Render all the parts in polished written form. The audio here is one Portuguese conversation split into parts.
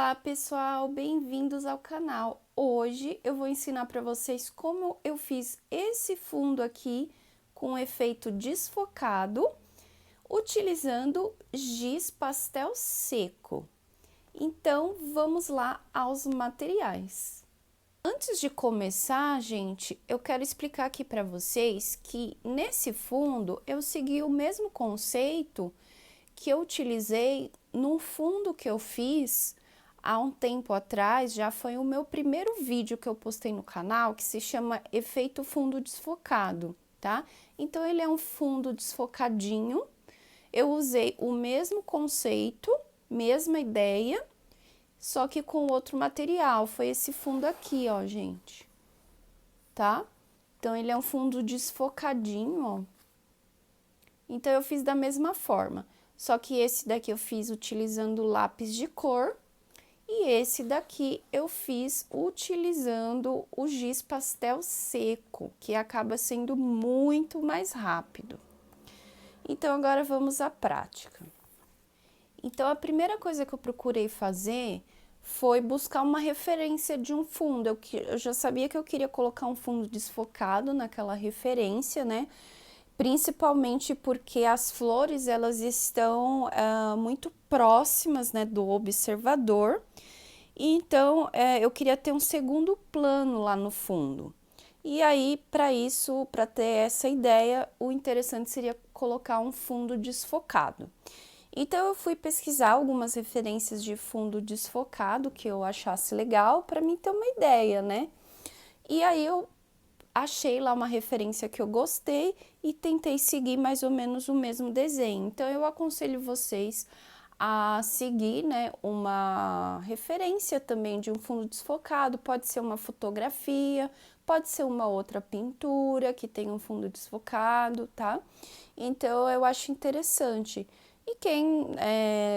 Olá pessoal, bem-vindos ao canal. Hoje eu vou ensinar para vocês como eu fiz esse fundo aqui com efeito desfocado, utilizando giz pastel seco. Então vamos lá aos materiais. Antes de começar, gente, eu quero explicar aqui para vocês que nesse fundo eu segui o mesmo conceito que eu utilizei no fundo que eu fiz há um tempo atrás. Já foi o meu primeiro vídeo que eu postei no canal, que se chama Efeito Fundo Desfocado, tá? Então, ele é um fundo desfocadinho. Eu usei o mesmo conceito, mesma ideia, só que com outro material. Foi esse fundo aqui, ó, gente, tá? Então, ele é um fundo desfocadinho, ó. Então, eu fiz da mesma forma. Só que esse daqui eu fiz utilizando lápis de cor e esse daqui eu fiz utilizando o giz pastel seco, que acaba sendo muito mais rápido. Então, agora vamos à prática. Então, a primeira coisa que eu procurei fazer foi buscar uma referência de um fundo. Eu já sabia que eu queria colocar um fundo desfocado naquela referência, né? Principalmente porque as flores, elas estão muito próximas, né, do observador. Então, eu queria ter um segundo plano lá no fundo. E aí, para isso, para ter essa ideia, o interessante seria colocar um fundo desfocado. Então, eu fui pesquisar algumas referências de fundo desfocado que eu achasse legal, para mim ter uma ideia, né? E aí, eu achei lá uma referência que eu gostei e tentei seguir mais ou menos o mesmo desenho. Então, eu aconselho vocês a seguir, né, uma referência também de um fundo desfocado. Pode ser uma fotografia, pode ser uma outra pintura que tem um fundo desfocado, tá? Então, eu acho interessante. E quem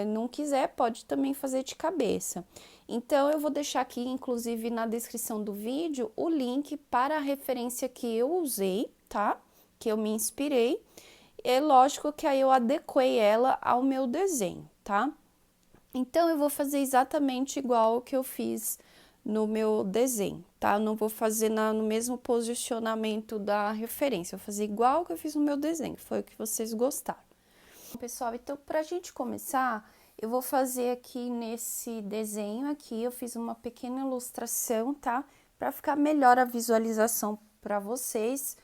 não quiser, pode também fazer de cabeça. Então, eu vou deixar aqui, inclusive, na descrição do vídeo, o link para a referência que eu usei, tá? Que eu me inspirei. É lógico que aí eu adequei ela ao meu desenho, tá? Então, eu vou fazer exatamente igual o que eu fiz no meu desenho, tá? Eu não vou fazer no mesmo posicionamento da referência, eu vou fazer igual que eu fiz no meu desenho, foi o que vocês gostaram. Pessoal, então, pra gente começar, eu vou fazer aqui nesse desenho aqui, eu fiz uma pequena ilustração, tá? Para ficar melhor a visualização para vocês,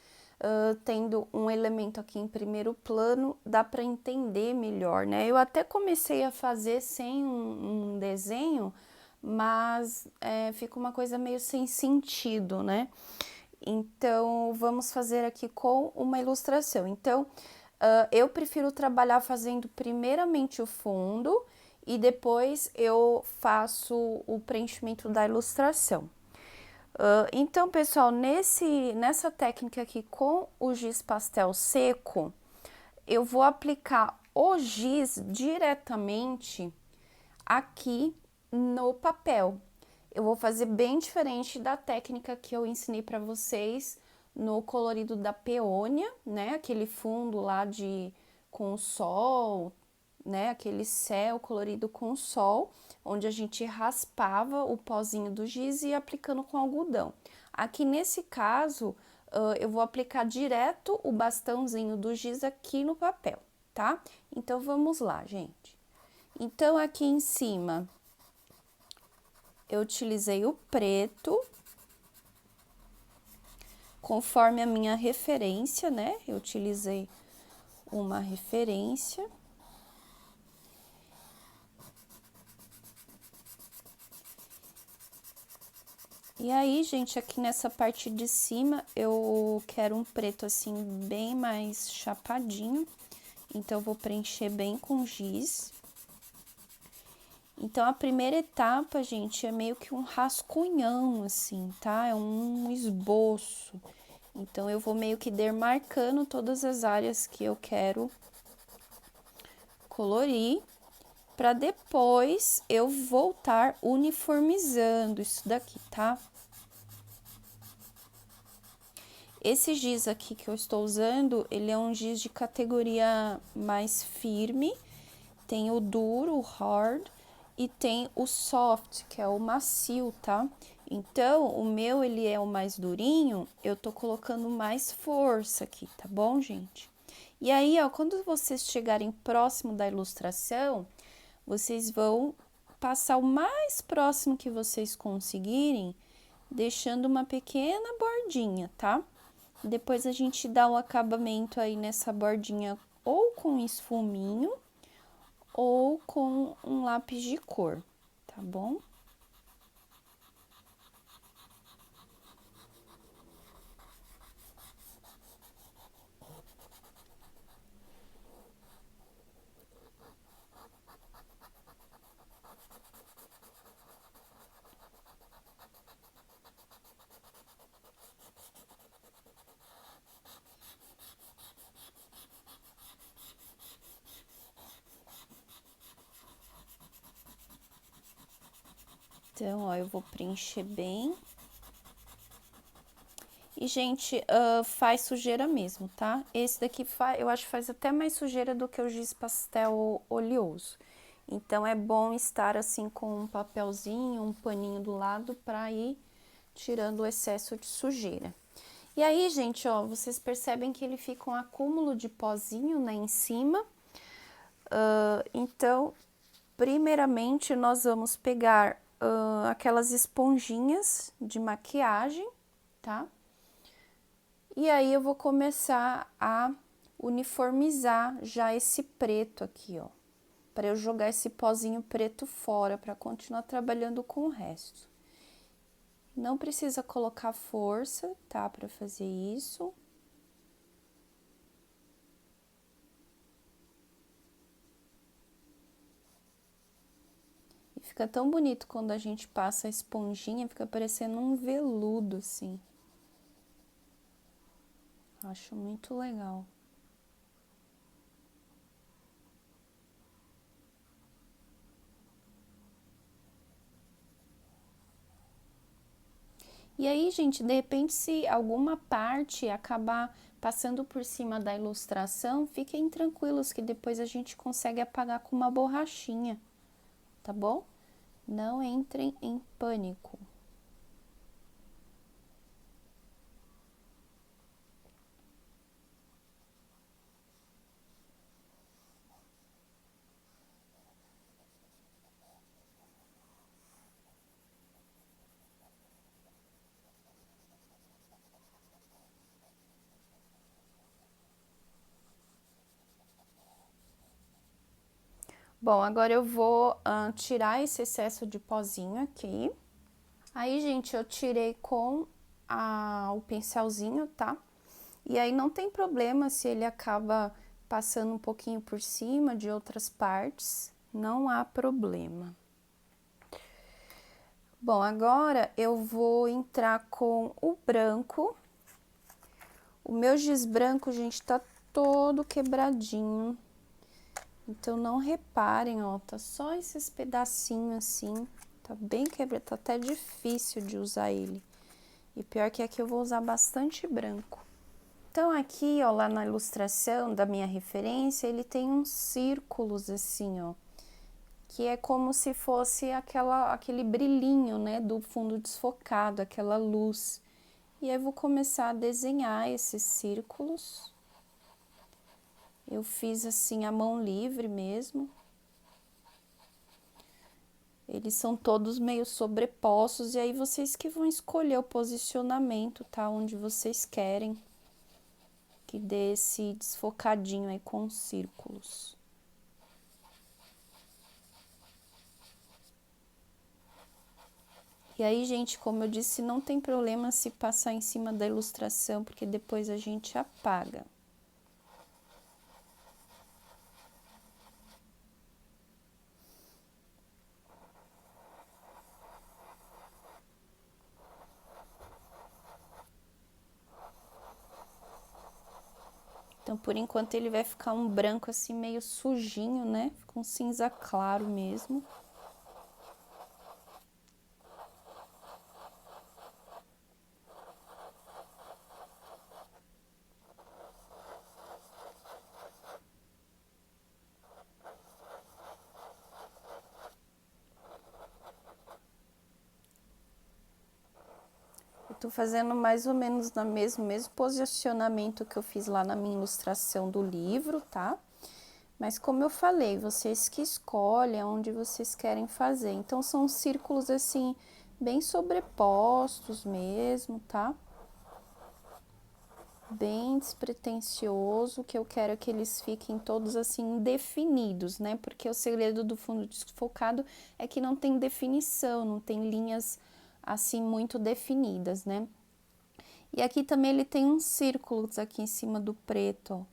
tendo um elemento aqui em primeiro plano, dá para entender melhor, né? Eu até comecei a fazer sem um desenho, mas fica uma coisa meio sem sentido, né? Então, vamos fazer aqui com uma ilustração. Então, eu prefiro trabalhar fazendo primeiramente o fundo e depois eu faço o preenchimento da ilustração. Então, pessoal, nessa técnica aqui com o giz pastel seco, eu vou aplicar o giz diretamente aqui no papel. Eu vou fazer bem diferente da técnica que eu ensinei para vocês no colorido da peônia, né? Aquele fundo lá com o sol, né? Aquele céu colorido com o sol, onde a gente raspava o pozinho do giz e ia aplicando com algodão. Aqui nesse caso, eu vou aplicar direto o bastãozinho do giz aqui no papel, tá? Então, vamos lá, gente. Então, aqui em cima, eu utilizei o preto, conforme a minha referência, né? Eu utilizei uma referência. E aí, gente, aqui nessa parte de cima, eu quero um preto, assim, bem mais chapadinho. Então, eu vou preencher bem com giz. Então, a primeira etapa, gente, é meio que um rascunhão, assim, tá? É um esboço. Então, eu vou meio que demarcando todas as áreas que eu quero colorir, para depois eu voltar uniformizando isso daqui, tá? Esse giz aqui que eu estou usando, ele é um giz de categoria mais firme, tem o duro, o hard, e tem o soft, que é o macio, tá? Então, o meu, ele é o mais durinho, eu tô colocando mais força aqui, tá bom, gente? E aí, ó, quando vocês chegarem próximo da ilustração, vocês vão passar o mais próximo que vocês conseguirem, deixando uma pequena bordinha, tá? Depois a gente dá um acabamento aí nessa bordinha ou com esfuminho ou com um lápis de cor, tá bom? Então, ó, eu vou preencher bem. E, gente, faz sujeira mesmo, tá? Esse daqui eu acho que faz até mais sujeira do que o giz pastel oleoso. Então, é bom estar assim com um papelzinho, um paninho do lado para ir tirando o excesso de sujeira. E aí, gente, ó, vocês percebem que ele fica um acúmulo de pozinho, né, em cima. Então, primeiramente, nós vamos pegar aquelas esponjinhas de maquiagem, tá? E aí, eu vou começar a uniformizar já esse preto aqui, ó. Para eu jogar esse pozinho preto fora, para continuar trabalhando com o resto. Não precisa colocar força, tá? Para fazer isso. E fica tão bonito quando a gente passa a esponjinha, fica parecendo um veludo, assim. Acho muito legal. E aí, gente, de repente, se alguma parte acabar passando por cima da ilustração, fiquem tranquilos que depois a gente consegue apagar com uma borrachinha, tá bom? Não entrem em pânico. Bom, agora eu vou tirar esse excesso de pozinho aqui. Aí, gente, eu tirei com o pincelzinho, tá? E aí não tem problema se ele acaba passando um pouquinho por cima de outras partes, não há problema. Bom, agora eu vou entrar com o branco. O meu giz branco, gente, tá todo quebradinho. Então, não reparem, ó, tá só esses pedacinhos assim, tá bem quebrado, tá até difícil de usar ele. E pior que aqui eu vou usar bastante branco. Então, aqui, ó, lá na ilustração da minha referência, ele tem uns círculos assim, ó, que é como se fosse aquele brilhinho, né, do fundo desfocado, aquela luz. E aí, eu vou começar a desenhar esses círculos. Eu fiz assim a mão livre mesmo. Eles são todos meio sobrepostos e aí vocês que vão escolher o posicionamento, tá? Onde vocês querem que dê esse desfocadinho aí com os círculos. E aí, gente, como eu disse, não tem problema se passar em cima da ilustração, porque depois a gente apaga. Então, por enquanto, ele vai ficar um branco assim, meio sujinho, né? Fica um cinza claro mesmo. Tô fazendo mais ou menos no mesmo posicionamento que eu fiz lá na minha ilustração do livro, tá? Mas como eu falei, vocês que escolhem onde vocês querem fazer. Então, são círculos assim, bem sobrepostos mesmo, tá? Bem despretensioso, que eu quero que eles fiquem todos assim definidos, né? Porque o segredo do fundo desfocado é que não tem definição, não tem linhas assim muito definidas, né? E aqui também ele tem uns círculos aqui em cima do preto, ó.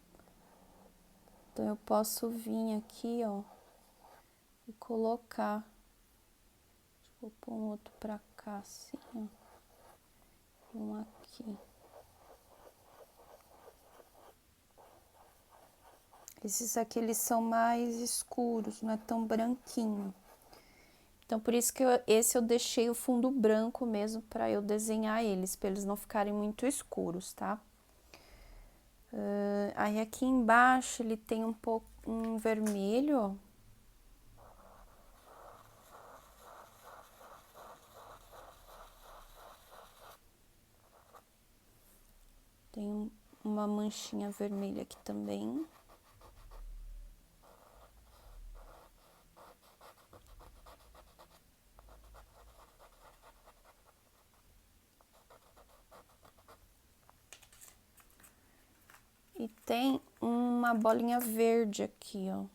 Então eu posso vir aqui, ó, e colocar. Vou pôr um outro pra cá, assim, ó. E um aqui. Esses aqui, eles são mais escuros, não é tão branquinho. Então, por isso que esse eu deixei o fundo branco mesmo, pra eu desenhar eles, pra eles não ficarem muito escuros, tá? Aí, aqui embaixo, ele tem um pouco, um vermelho, ó. Tem uma manchinha vermelha aqui também. E tem uma bolinha verde aqui, ó.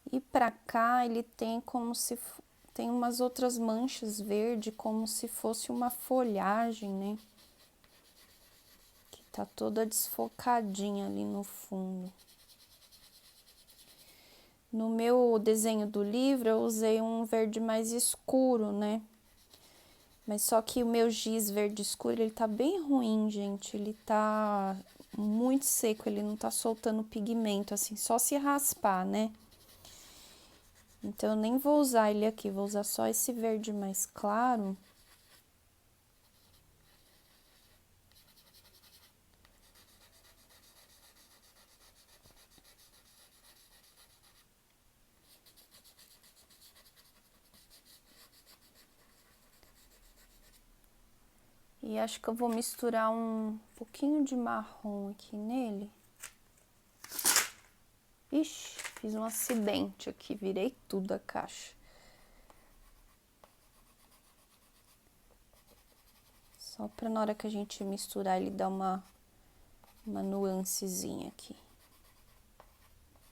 E pra cá ele tem como se tem umas outras manchas verde, como se fosse uma folhagem, né? Que tá toda desfocadinha ali no fundo. No meu desenho do livro eu usei um verde mais escuro, né? Mas só que o meu giz verde escuro, ele tá bem ruim, gente. Ele tá muito seco, ele não tá soltando pigmento, assim, só se raspar, né? Então, eu nem vou usar ele aqui, vou usar só esse verde mais claro. E acho que eu vou misturar um pouquinho de marrom aqui nele. Ixi, fiz um acidente aqui, virei tudo a caixa. Só pra na hora que a gente misturar ele dar uma nuancezinha aqui.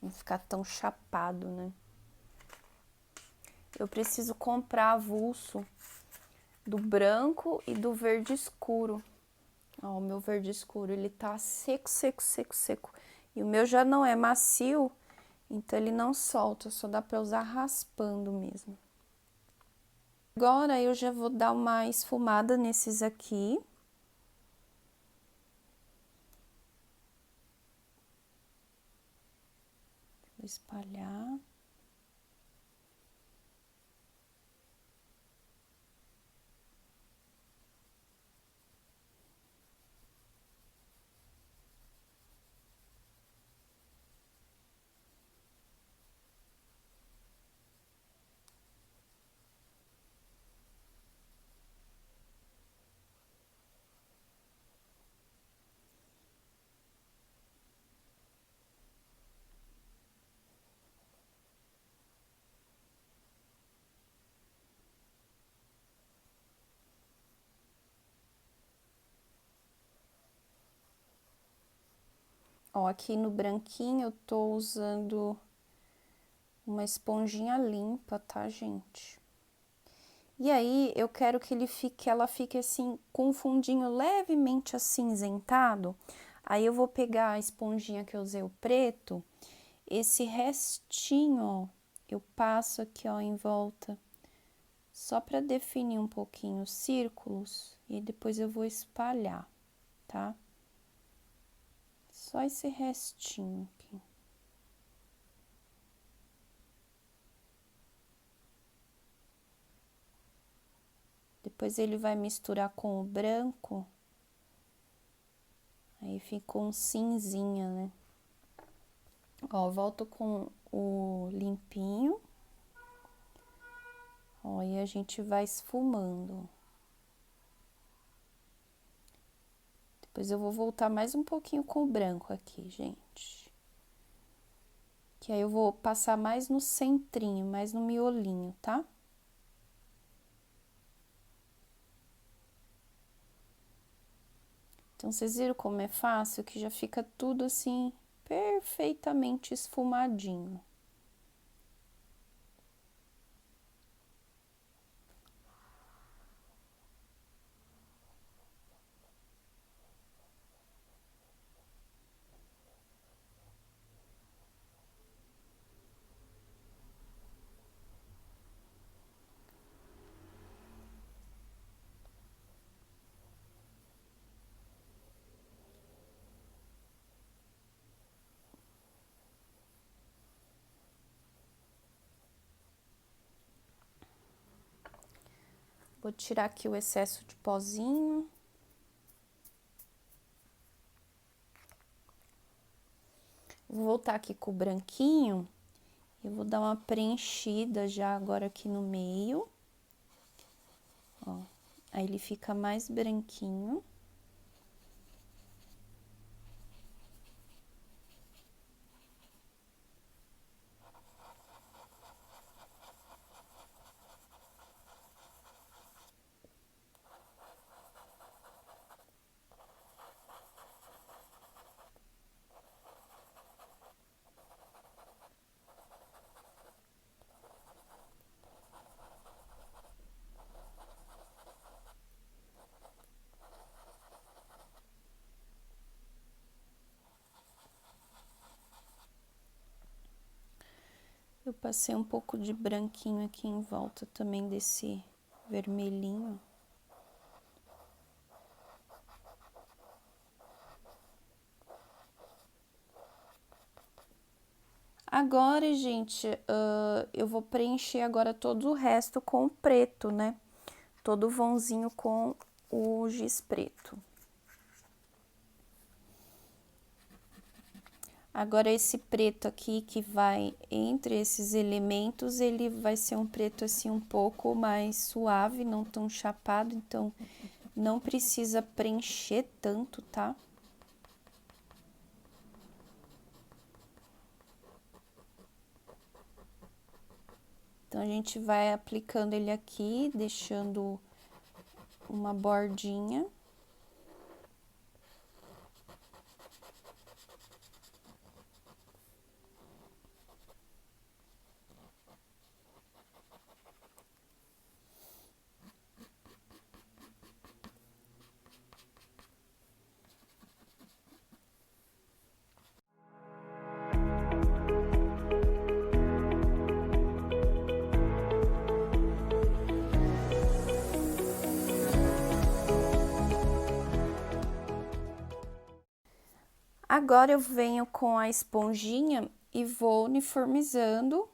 Não ficar tão chapado, né? Eu preciso comprar avulso do branco e do verde escuro. Ó, o meu verde escuro, ele tá seco, seco, seco, seco. E o meu já não é macio, então ele não solta, só dá pra usar raspando mesmo. Agora eu já vou dar uma esfumada nesses aqui. Vou espalhar. Ó, aqui no branquinho eu tô usando uma esponjinha limpa, tá, gente? E aí, eu quero que ela fique assim, com um fundinho levemente acinzentado. Aí, eu vou pegar a esponjinha que eu usei, o preto, esse restinho, ó, eu passo aqui, ó, em volta, só pra definir um pouquinho os círculos, e depois eu vou espalhar, tá? Só esse restinho aqui. Depois ele vai misturar com o branco, aí fica um cinzinha, né? Ó, volto com o limpinho. Ó, e a gente vai esfumando. Depois eu vou voltar mais um pouquinho com o branco aqui, gente. Que aí eu vou passar mais no centrinho, mais no miolinho, tá? Então, vocês viram como é fácil? Que já fica tudo assim, perfeitamente esfumadinho. Vou tirar aqui o excesso de pozinho. Vou voltar aqui com o branquinho. Eu vou dar uma preenchida já agora aqui no meio. Ó, aí ele fica mais branquinho. Eu passei um pouco de branquinho aqui em volta também desse vermelhinho. Agora, gente, eu vou preencher agora todo o resto com o preto, né? Todo o vãozinho com o giz preto. Agora, esse preto aqui que vai entre esses elementos, ele vai ser um preto assim um pouco mais suave, não tão chapado, então não precisa preencher tanto, tá? Então, a gente vai aplicando ele aqui, deixando uma bordinha. Agora, eu venho com a esponjinha e vou uniformizando.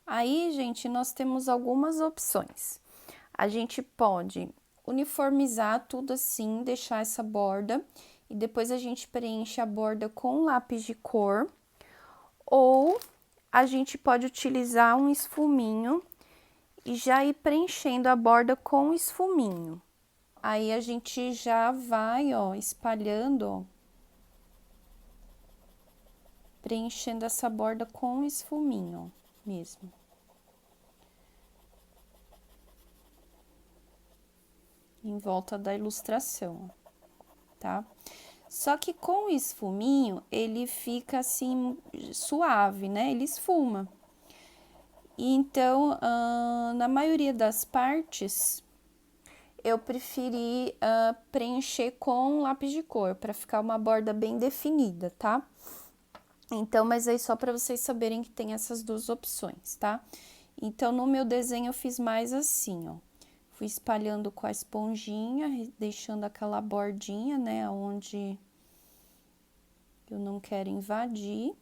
Aí, gente, nós temos algumas opções. A gente pode uniformizar tudo assim, deixar essa borda, e depois a gente preenche a borda com lápis de cor, ou a gente pode utilizar um esfuminho e já ir preenchendo a borda com esfuminho. Aí, a gente já vai, ó, espalhando, ó, preenchendo essa borda com esfuminho, ó, mesmo. Em volta da ilustração, tá? Só que com o esfuminho, ele fica assim, suave, né? Ele esfuma. E então, na maioria das partes, eu preferi preencher com lápis de cor, para ficar uma borda bem definida, tá? Então, mas aí só para vocês saberem que tem essas duas opções, tá? Então, no meu desenho, eu fiz mais assim, ó. Fui espalhando com a esponjinha, deixando aquela bordinha, né, onde eu não quero invadir.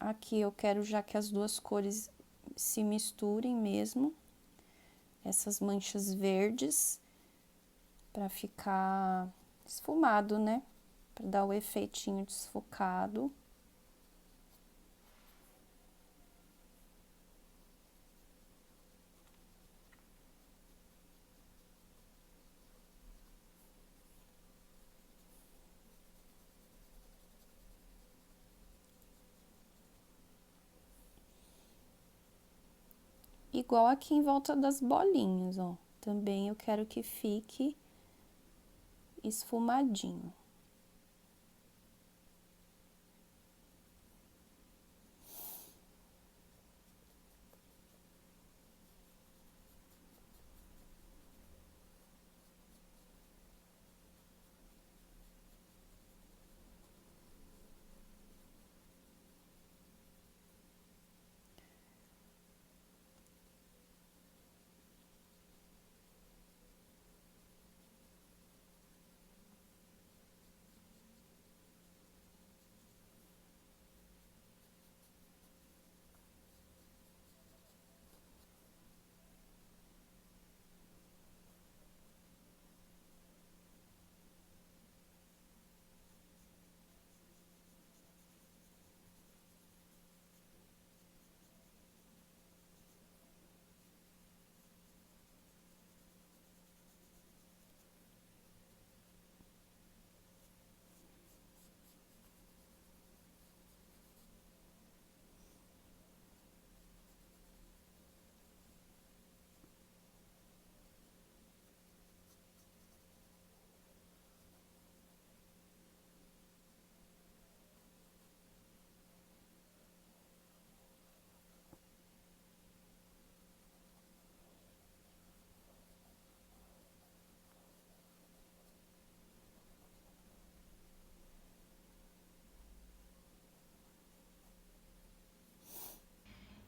Aqui eu quero já que as duas cores se misturem mesmo. essas manchas verdes para ficar esfumado, né? Para dar o efeitinho desfocado. Igual aqui em volta das bolinhas, ó. Também eu quero que fique esfumadinho.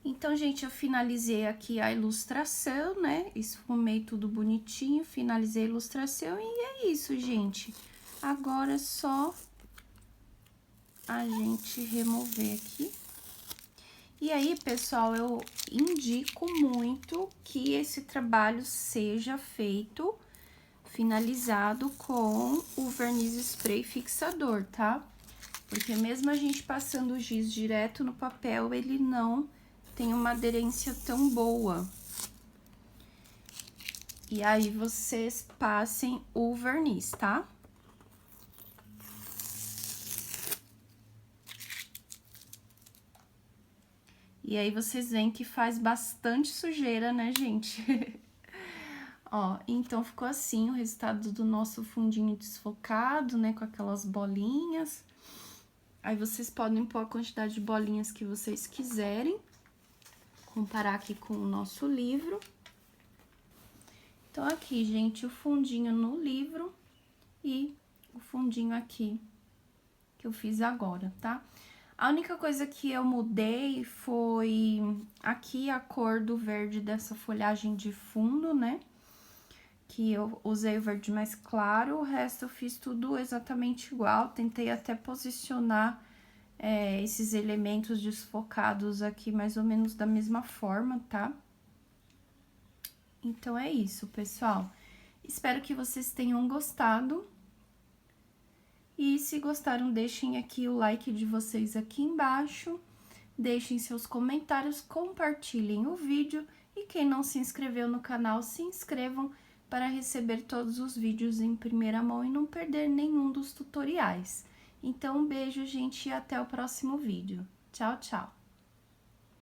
Então, gente, eu finalizei aqui a ilustração, né? Esfumei tudo bonitinho, finalizei a ilustração e é isso, gente. Agora é só a gente remover aqui. E aí, pessoal, eu indico muito que esse trabalho seja feito, finalizado com o verniz spray fixador, tá? Porque mesmo a gente passando o giz direto no papel, ele não tem uma aderência tão boa. E aí, vocês passem o verniz, tá? E aí, vocês veem que faz bastante sujeira, né, gente? Ó, então, ficou assim o resultado do nosso fundinho desfocado, né, com aquelas bolinhas. Aí, vocês podem pôr a quantidade de bolinhas que vocês quiserem. Comparar aqui com o nosso livro. Então, aqui, gente, o fundinho no livro e o fundinho aqui que eu fiz agora, tá? A única coisa que eu mudei foi aqui a cor do verde dessa folhagem de fundo, né? Que eu usei o verde mais claro, o resto eu fiz tudo exatamente igual. Tentei até posicionar esses elementos desfocados aqui mais ou menos da mesma forma, tá? Então, é isso, pessoal. Espero que vocês tenham gostado. E se gostaram, deixem aqui o like de vocês aqui embaixo. Deixem seus comentários, compartilhem o vídeo. E quem não se inscreveu no canal, se inscrevam para receber todos os vídeos em primeira mão e não perder nenhum dos tutoriais. Então, um beijo, gente, e até o próximo vídeo. Tchau, tchau!